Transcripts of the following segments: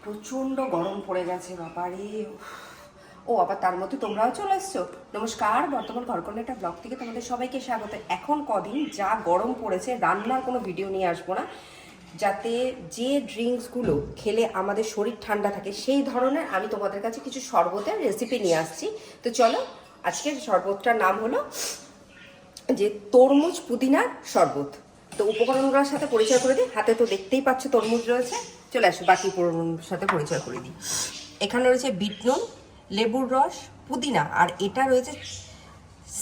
প্রচণ্ড গরম পড়ে গেছে বাবারে। ও আবার তার মধ্যে তোমরাও চলে এসছো। নমস্কার, বর্তমান ঘরকন্যা একটা ব্লগ থেকে তোমাদের সবাইকে স্বাগত। এখন কদিন যা গরম পড়েছে, রান্নার কোনো ভিডিও নিয়ে আসবো না, যাতে যে ড্রিঙ্কসগুলো খেলে আমাদের শরীর ঠান্ডা থাকে সেই ধরনের আমি তোমাদের কাছে কিছু শরবতের রেসিপি নিয়ে আসছি। তো চলো, আজকের শরবতটার নাম হলো যে তরমুজ পুদিনার শরবত। তো উপকরণগুলোর সাথে পরিচয় করে দিই। হাতে তো দেখতেই পাচ্ছ তরমুজ রয়েছে। চলে আসো বাকি উপকরণের সাথে পরিচয় করে দিই। এখানে রয়েছে বিট নুন, লেবুর রস, পুদিনা, আর এটা রয়েছে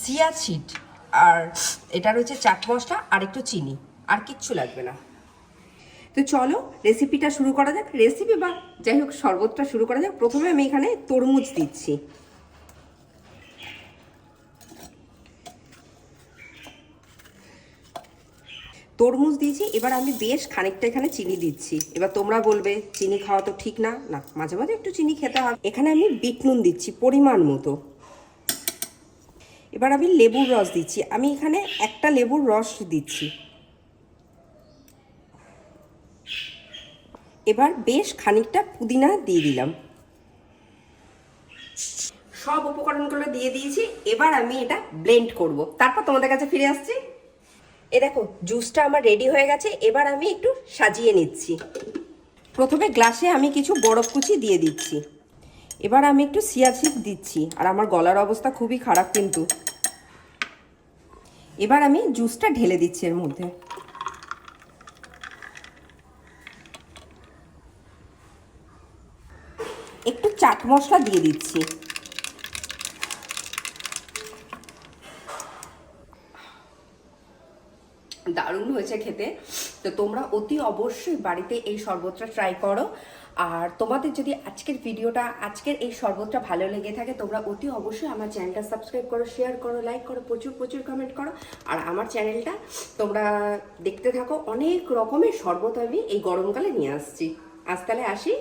চিয়া সিড, আর এটা রয়েছে চাট মশলা আর একটু চিনি, আর কিচ্ছু লাগবে না। তো চলো রেসিপিটা শুরু করা যাক। রেসিপি বা যাই হোক শরবতটা শুরু করা যাক। প্রথমে আমি এখানে তরমুজ দিচ্ছি। তরমুজ দিয়েছি, এবার আমি বেশ খানিকটা এখানে চিনি দিচ্ছি। এবার তোমরা বলবে চিনি খাওয়া তো ঠিক না, না মাঝে মাঝে একটু চিনি খেতে হবে। এখানে আমি বিট নুন দিচ্ছি পরিমাণ মতো। এবার আমি লেবুর রস দিচ্ছি, আমি এখানে একটা লেবুর রস দিচ্ছি। এবার বেশ খানিকটা পুদিনা দিয়ে দিলাম। সব উপকরণগুলো দিয়ে দিয়েছি, এবার আমি এটা ব্লেন্ড করব, তারপর তোমাদের কাছে ফিরে আসছি। এ দেখো জুসটা আমার রেডি হয়ে গেছে। এবার আমি একটু সাজিয়ে নিচ্ছি। প্রথমে গ্লাসে আমি কিছু বরফ কুচি দিয়ে দিচ্ছি। এবার আমি একটু চিয়া সিড দিচ্ছি, আর আমার গলার অবস্থা খুবই খারাপ কিন্তু। এবার আমি জুসটা ঢেলে দিচ্ছি এর মধ্যে। একটু চাট মশলা দিয়ে দিচ্ছি। দারুণ হয়েছে খেতে। তো তোমরা অতি অবশ্যই বাড়িতে এই শরবতটা ট্রাই করো। আর তোমাদের যদি আজকের এই শরবতটা ভালো লেগে থাকে, তোমরা অতি অবশ্যই আমার চ্যানেলটা সাবস্ক্রাইব করো, শেয়ার করো, লাইক করো, প্রচুর প্রচুর কমেন্ট করো। আর আমার চ্যানেলটা তোমরা দেখতে থাকো, অনেক রকমের শরবত আমি এই গরমকালে নিয়ে আসছি। আজ তাহলে আসি।